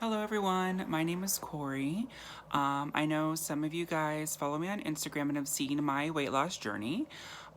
Hello everyone, my name is Corey. I know some of you guys follow me on Instagram and have seen my weight loss journey.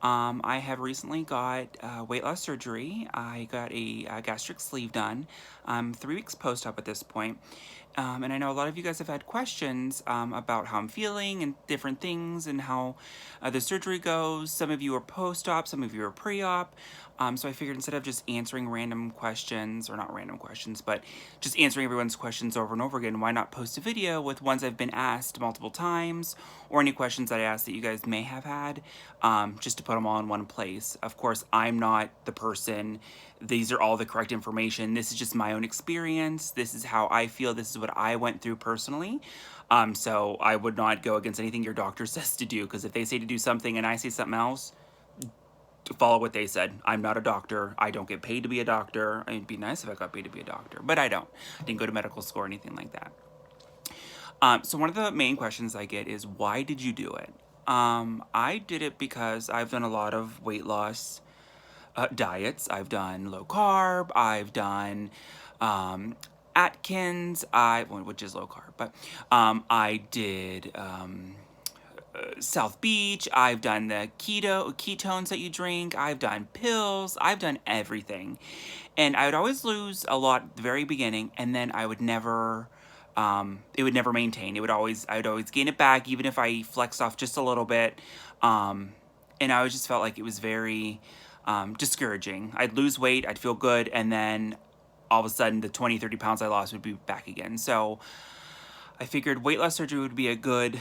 I have recently got weight loss surgery. I got a gastric sleeve done 3 weeks post-op at this point. And I know a lot of you guys have had questions about how I'm feeling and different things and how the surgery goes. Some of you are post-op, some of you are pre-op. So I figured instead of just answering random questions, or not random questions, but just answering everyone's questions over and over again, why not post a video with ones I've been asked multiple times, or any questions that I asked that you guys may have had, just to put them all in one place. Of course, I'm not the person. These are all the correct information. This is just my own experience. This is how I feel. This is what I went through personally. So I would not go against anything your doctor says to do, because if they say to do something and I say something else, follow what they said. I'm not a doctor. I don't get paid to be a doctor. It'd be nice if I got paid to be a doctor, but I don't. I didn't go to medical school or anything like that. So one of the main questions I get is, why did you do it? I did it because I've done a lot of weight loss diets. I've done low carb. I've done Atkins. Which is low carb, but I did South Beach. I've done the ketones that you drink. I've done pills. I've done everything, and I would always lose a lot at the very beginning, and then I would never. It would never maintain. I would always gain it back, even if I flexed off just a little bit. And I always just felt like it was very discouraging. I'd lose weight, I'd feel good, and then all of a sudden the 20, 30 pounds I lost would be back again. So I figured weight loss surgery would be a good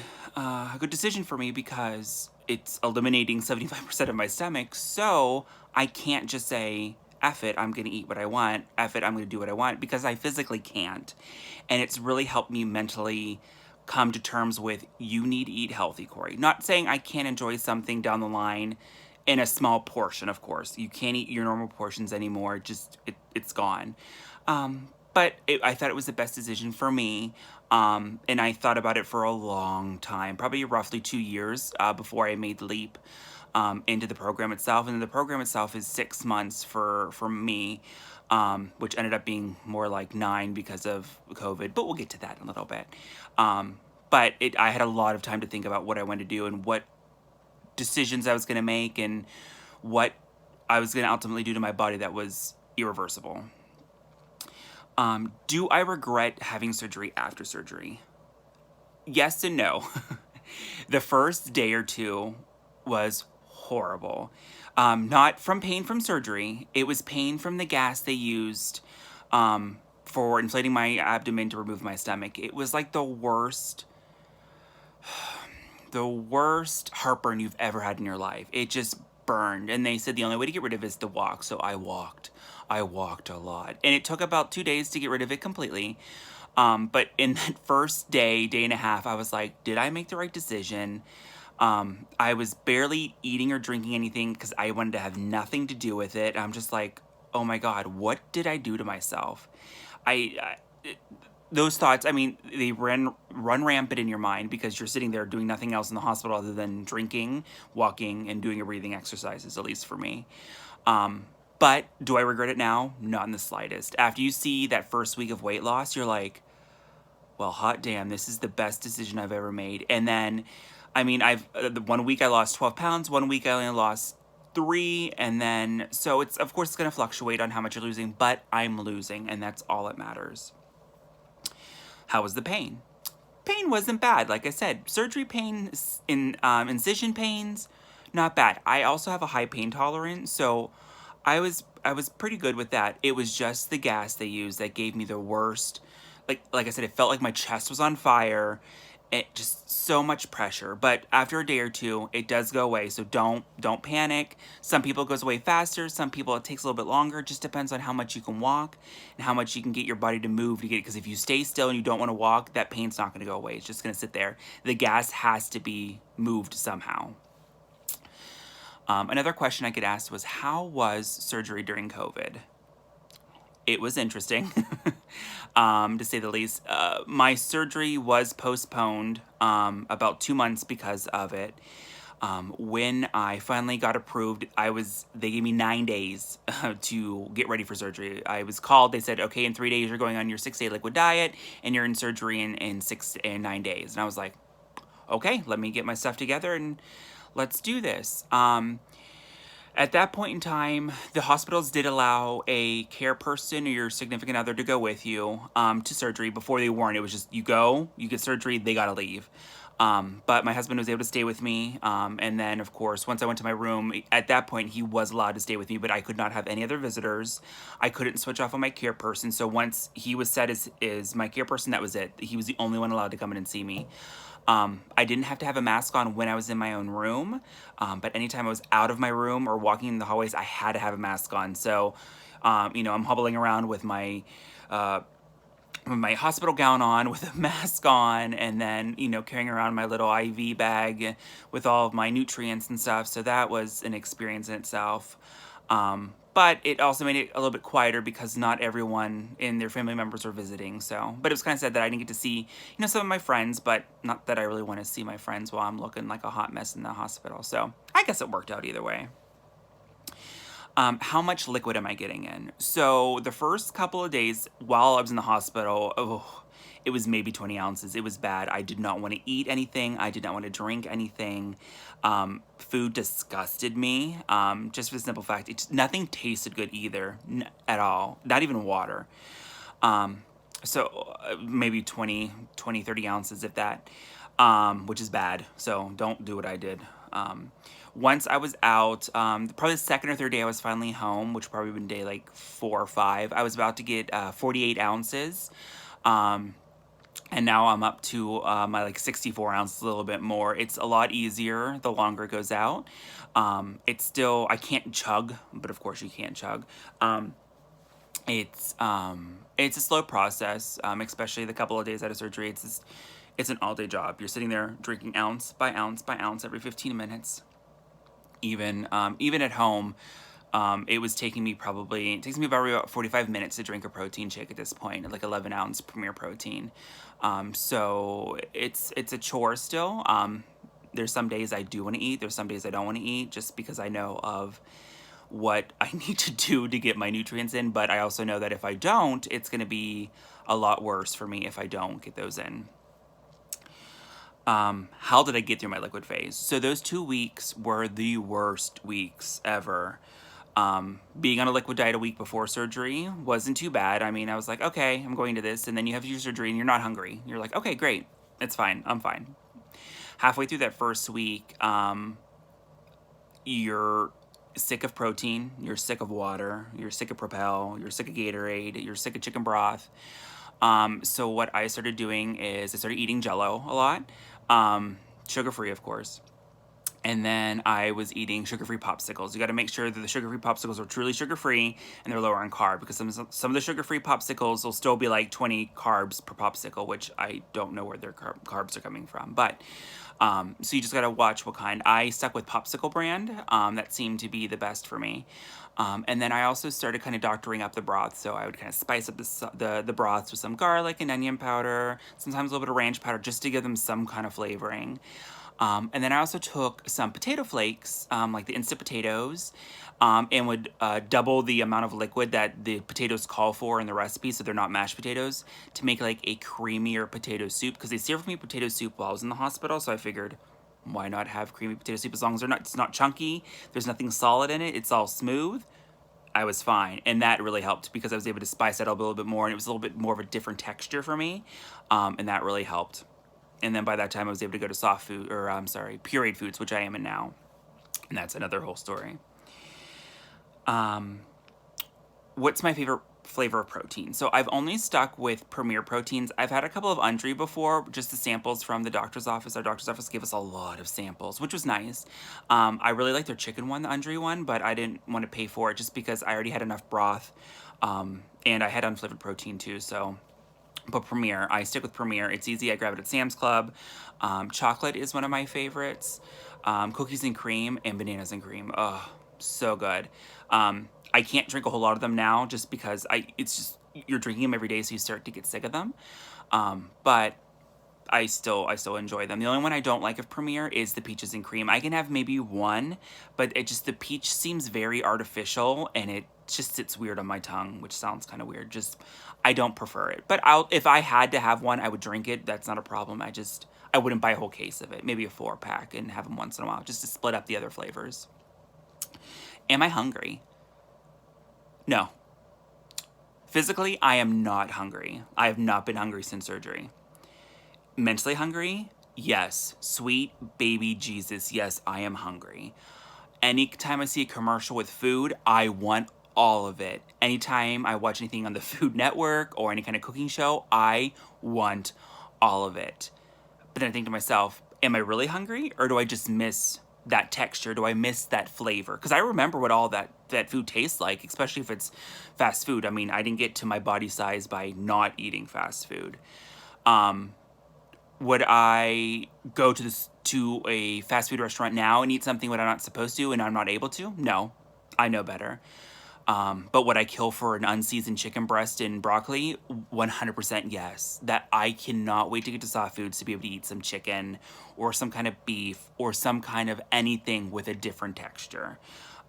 decision for me, because it's eliminating 75% of my stomach. So I can't just say, F it, I'm gonna eat what I want. F it, I'm gonna do what I want, because I physically can't. And it's really helped me mentally come to terms with, you need to eat healthy, Corey. Not saying I can't enjoy something down the line in a small portion, of course. You can't eat your normal portions anymore. It's gone. I thought it was the best decision for me. And I thought about it for a long time, probably roughly 2 years before I made the leap into the program itself. And the program itself is 6 months for me, which ended up being more like 9 because of COVID. But we'll get to that in a little bit. I had a lot of time to think about what I wanted to do and what decisions I was going to make and what I was going to ultimately do to my body that was irreversible. Do I regret having surgery after surgery? Yes and no. The first day or two was horrible. Not from pain from surgery. It was pain from the gas they used for inflating my abdomen to remove my stomach. It was like the worst heartburn you've ever had in your life. It just burned. And they said the only way to get rid of it is to walk. So I walked. I walked a lot. And it took about 2 days to get rid of it completely. But in that first day and a half, I was like, did I make the right decision? I was barely eating or drinking anything because I wanted to have nothing to do with it. I'm just like, oh my God, what did I do to myself? Those thoughts, I mean, they run rampant in your mind, because you're sitting there doing nothing else in the hospital other than drinking, walking, and doing your breathing exercises, at least for me. But do I regret it now? Not in the slightest. After you see that first week of weight loss, you're like, well, hot damn, this is the best decision I've ever made. And then, I mean, the 1 week I lost 12 pounds, 1 week I only lost 3, and then, so it's, of course, it's going to fluctuate on how much you're losing, but I'm losing, and that's all that matters. How was the pain? Pain wasn't bad. Like I said, surgery pain, incision pains, not bad. I also have a high pain tolerance, so I was pretty good with that. It was just the gas they used that gave me the worst. Like I said, it felt like my chest was on fire. It just so much pressure. But after a day or two, it does go away. So don't panic. Some people it goes away faster. Some people it takes a little bit longer. It just depends on how much you can walk and how much you can get your body to move to get it. Because if you stay still and you don't want to walk, that pain's not going to go away. It's just going to sit there. The gas has to be moved somehow. Another question I get asked was, how was surgery during COVID? It was interesting, to say the least. My surgery was postponed about 2 months because of it. When I finally got approved, they gave me 9 days to get ready for surgery. I was called, they said, okay, in 3 days you're going on your 6-day liquid diet and you're in surgery in 9 days. And I was like, okay, let me get my stuff together and let's do this. At that point in time, the hospitals did allow a care person or your significant other to go with you to surgery. Before they weren't. It was just you go, you get surgery, they gotta leave. But my husband was able to stay with me. And then, of course, once I went to my room, at that point, he was allowed to stay with me, but I could not have any other visitors. I couldn't switch off on my care person. So once he was set as my care person, that was it. He was the only one allowed to come in and see me. I didn't have to have a mask on when I was in my own room, but anytime I was out of my room or walking in the hallways, I had to have a mask on. So, I'm hobbling around with my hospital gown on, with a mask on, and then, carrying around my little IV bag with all of my nutrients and stuff. So that was an experience in itself. But it also made it a little bit quieter because not everyone and their family members were visiting. So, but it was kind of sad that I didn't get to see, some of my friends, but not that I really want to see my friends while I'm looking like a hot mess in the hospital. So I guess it worked out either way. How much liquid am I getting in? So the first couple of days while I was in the hospital, it was maybe 20 ounces. It was bad. I did not want to eat anything. I did not want to drink anything. Food disgusted me, just for the simple fact, nothing tasted good either, at all. Not even water. So maybe 30 ounces, if that, which is bad. So don't do what I did. Once I was out, probably the second or third day I was finally home, which probably been day like 4 or 5, I was about to get 48 ounces. And now I'm up to my like 64 ounces, a little bit more. It's a lot easier the longer it goes out. It's still, I can't chug, but of course you can't chug. It's a slow process, especially the couple of days out of surgery. It's an all-day job. You're sitting there drinking ounce by ounce by ounce every 15 minutes. Even at home, it takes me about 45 minutes to drink a protein shake at this point, like 11-ounce Premier Protein. So it's a chore still. There's some days I do want to eat. There's some days I don't want to eat, just because I know of what I need to do to get my nutrients in. But I also know that if I don't, it's going to be a lot worse for me if I don't get those in. How did I get through my liquid phase? So those 2 weeks were the worst weeks ever. Being on a liquid diet a week before surgery wasn't too bad. I mean, I was like, okay, I'm going to this. And then you have your surgery and you're not hungry. You're like, okay, great. It's fine. I'm fine. Halfway through that first week, you're sick of protein. You're sick of water. You're sick of Propel. You're sick of Gatorade. You're sick of chicken broth. So what I started doing is I started eating Jell-O a lot. Sugar-free, of course. And then I was eating sugar-free popsicles. You got to make sure that the sugar-free popsicles are truly sugar-free and they're lower in carb, because some of the sugar-free popsicles will still be like 20 carbs per popsicle, which I don't know where their carbs are coming from. But so you just got to watch what kind. I stuck with Popsicle brand. That seemed to be the best for me. And then I also started kind of doctoring up the broth. So I would kind of spice up the broths with some garlic and onion powder, sometimes a little bit of ranch powder, just to give them some kind of flavoring. And then I also took some potato flakes, like the instant potatoes, and would double the amount of liquid that the potatoes call for in the recipe, so they're not mashed potatoes, to make like a creamier potato soup, because they served me potato soup while I was in the hospital, so I figured, why not have creamy potato soup? As long as it's not chunky, there's nothing solid in it, it's all smooth, I was fine. And that really helped, because I was able to spice it up a little bit more, and it was a little bit more of a different texture for me, and that really helped. And then by that time, I was able to go to pureed foods, which I am in now. And that's another whole story. What's my favorite flavor of protein? So I've only stuck with Premier Proteins. I've had a couple of Undri before, just the samples from the doctor's office. Our doctor's office gave us a lot of samples, which was nice. I really like their chicken one, the Undri one, but I didn't want to pay for it just because I already had enough broth. And I had unflavored protein too, so... But Premier, I stick with Premier. It's easy. I grab it at Sam's Club. Chocolate is one of my favorites. Cookies and cream and bananas and cream. Oh, so good. I can't drink a whole lot of them now, just because you're drinking them every day, so you start to get sick of them. But I still enjoy them. The only one I don't like of Premier is the peaches and cream. I can have maybe one, but the peach seems very artificial and it just sits weird on my tongue, which sounds kind of weird. I don't prefer it. But if I had to have one, I would drink it. That's not a problem. I wouldn't buy a whole case of it. Maybe a 4-pack and have them once in a while just to split up the other flavors. Am I hungry? No. Physically, I am not hungry. I have not been hungry since surgery. Mentally hungry? Yes. Sweet baby Jesus, yes, I am hungry. Anytime I see a commercial with food, I want all of it. Anytime I watch anything on the Food Network or any kind of cooking show, I want all of it. But then I think to myself, am I really hungry or do I just miss that texture? Do I miss that flavor? Because I remember what all that food tastes like, especially if it's fast food. I mean, I didn't get to my body size by not eating fast food. Would I go to a fast food restaurant now and eat something that I'm not supposed to and I'm not able to? No, I know better. But would I kill for an unseasoned chicken breast and broccoli? 100% yes. That I cannot wait to get to soft foods to be able to eat some chicken or some kind of beef or some kind of anything with a different texture.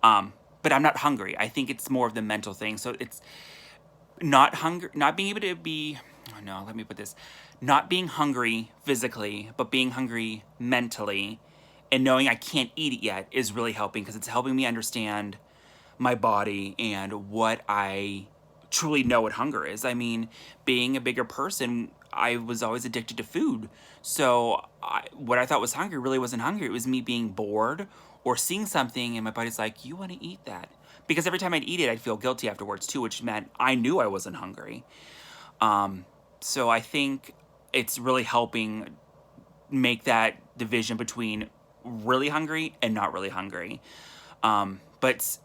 But I'm not hungry. I think it's more of the mental thing. So it's not hunger, not being able to be, oh no, let me put this, not being hungry physically, but being hungry mentally and knowing I can't eat it yet is really helping because it's helping me understand my body and what I truly know what hunger is. I mean, being a bigger person, I was always addicted to food. So what I thought was hungry really wasn't hungry. It was me being bored or seeing something and my body's like, you want to eat that? Because every time I'd eat it, I'd feel guilty afterwards too, which meant I knew I wasn't hungry. So I think it's really helping make that division between really hungry and not really hungry. But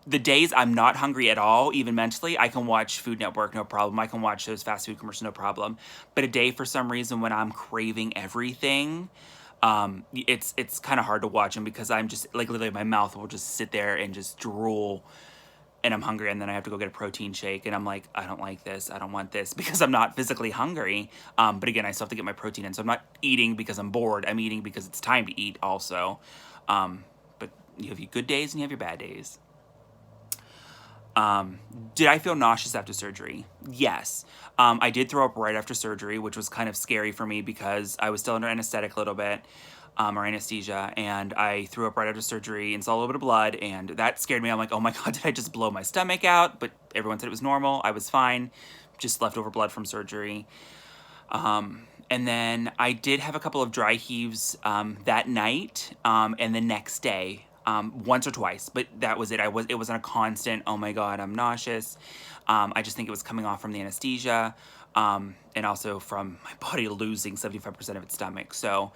the days I'm not hungry at all, even mentally, I can watch Food Network, no problem. I can watch those fast food commercials, no problem. But a day, for some reason, when I'm craving everything, it's kind of hard to watch them because I'm just, like, literally my mouth will just sit there and just drool and I'm hungry and then I have to go get a protein shake and I'm like, I don't like this, I don't want this because I'm not physically hungry. But again, I still have to get my protein in. So I'm not eating because I'm bored, I'm eating because it's time to eat also. But you have your good days and you have your bad days. Did I feel nauseous after surgery? Yes. I did throw up right after surgery, which was kind of scary for me because I was still under anesthetic a little bit. Or anesthesia, and I threw up right after surgery and saw a little bit of blood, and that scared me. I'm like, oh my God, did I just blow my stomach out? But everyone said it was normal. I was fine, just leftover blood from surgery. And then I did have a couple of dry heaves that night and the next day, once or twice, but that was it. It wasn't a constant, oh my God, I'm nauseous. I just think it was coming off from the anesthesia. And also from my body losing 75% of its stomach. So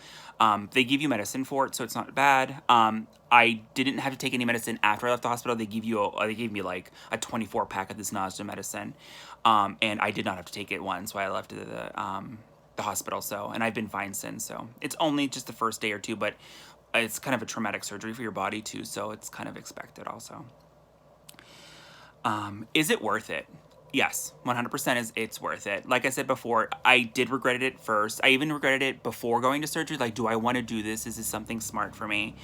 they give you medicine for it, so it's not bad. I didn't have to take any medicine after I left the hospital. They gave me like a 24-pack of this nausea medicine, and I did not have to take it once while I left the hospital. So, and I've been fine since. So it's only just the first day or two, but it's kind of a traumatic surgery for your body too, so it's kind of expected also. Is it worth it? Yes, 100% it's worth it. Like I said before, I did regret it at first. I even regretted it before going to surgery. Like, do I want to do this? Is this something smart for me?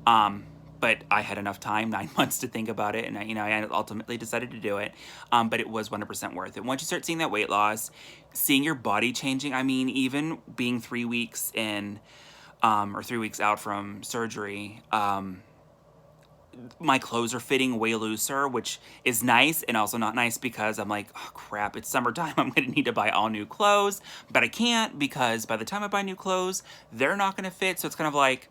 But I had enough time, 9 months to think about it, and I ultimately decided to do it. But it was 100% worth it. Once you start seeing that weight loss, seeing your body changing, I mean, even being 3 weeks in, or 3 weeks out from surgery, my clothes are fitting way looser, which is nice and also not nice because I'm like, oh crap, it's summertime. I'm going to need to buy all new clothes, but I can't because by the time I buy new clothes, they're not going to fit. So it's kind of like,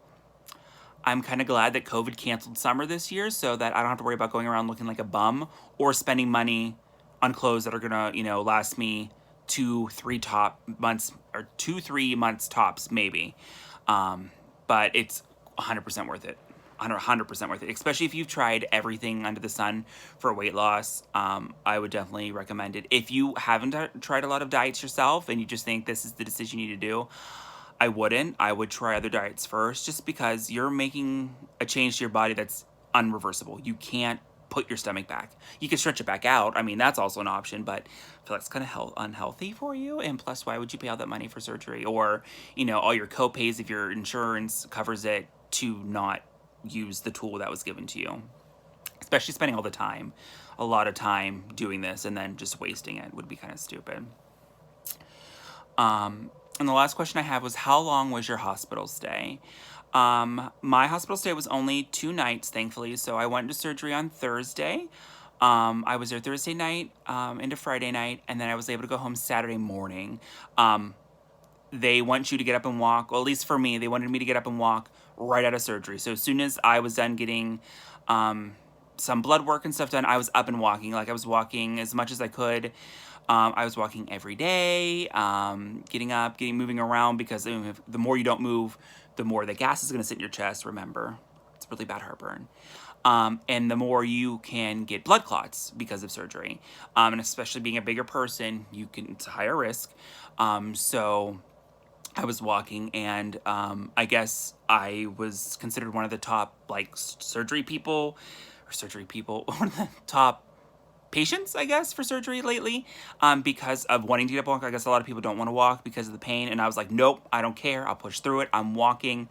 I'm kind of glad that COVID canceled summer this year so that I don't have to worry about going around looking like a bum or spending money on clothes that are going to, last me 2-3 months or 2-3 months tops, maybe. But it's 100% worth it. 100% worth it, especially if you've tried everything under the sun for weight loss. I would definitely recommend it. If you haven't tried a lot of diets yourself and you just think this is the decision you need to do, I wouldn't. I would try other diets first just because you're making a change to your body that's unreversible. You can't put your stomach back. You can stretch it back out. I mean, that's also an option, but I feel like it's kind of unhealthy for you. And plus, why would you pay all that money for surgery? Or, you know, all your co-pays if your insurance covers it to not use the tool that was given to you. Especially spending all the time, a lot of time doing this and then just wasting it would be kind of stupid. And the last question I have was, how long was your hospital stay? My hospital stay was only 2 nights, thankfully. So I went to surgery on Thursday. I was there Thursday night into Friday night, and then I was able to go home Saturday morning. They want you to get up and walk. Well, at least for me, they wanted me to get up and walk right out of surgery. So as soon as I was done getting some blood work and stuff done, I was up and walking. Like, I was walking as much as I could. I was walking every day, getting up, moving around, because the more you don't move, the more the gas is going to sit in your chest, remember. It's really bad heartburn. And the more you can get blood clots because of surgery. And especially being a bigger person, it's a higher risk. So I was walking, and I guess I was considered one of the top, like, one of the top patients, I guess, for surgery lately, because of wanting to get up and walk. I guess a lot of people don't want to walk because of the pain, and I was like, nope, I don't care. I'll push through it. I'm walking.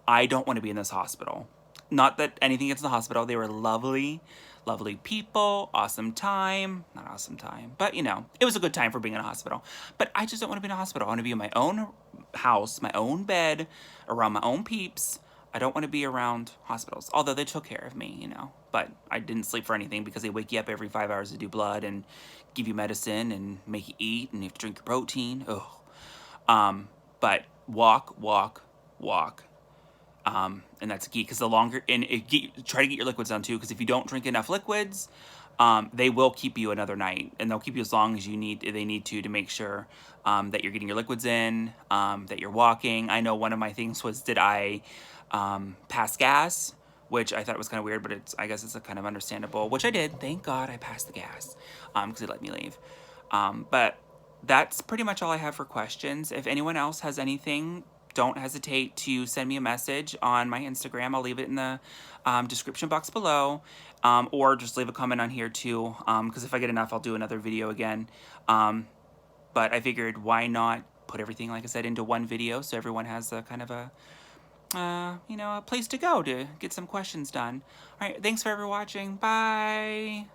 I don't want to be in this hospital. Not that anything against the hospital. They were lovely, lovely people, awesome time. Not awesome time, but, you know, it was a good time for being in a hospital. But I just don't want to be in a hospital. I want to be in my own house, my own bed, around my own peeps. I don't want to be around hospitals, although they took care of me, you know. But I didn't sleep for anything because they wake you up every 5 hours to do blood and give you medicine and make you eat, and you have to drink your protein. Ugh. But walk, walk, walk. And that's key, because the longer, and try to get your liquids down too, because if you don't drink enough liquids, they will keep you another night, and they'll keep you as long as they need to make sure that you're getting your liquids in, that you're walking. I know one of my things was, did I pass gas, which I thought was kind of weird, but I guess it's a kind of understandable, which I did. Thank God I passed the gas, because it let me leave. But that's pretty much all I have for questions. If anyone else has anything, don't hesitate to send me a message on my Instagram. I'll leave it in the description box below, or just leave a comment on here too, because if I get enough, I'll do another video again. But I figured, why not put everything, like I said, into one video, so everyone has a kind of a you know, a place to go to get some questions done. All right, thanks for watching. Bye.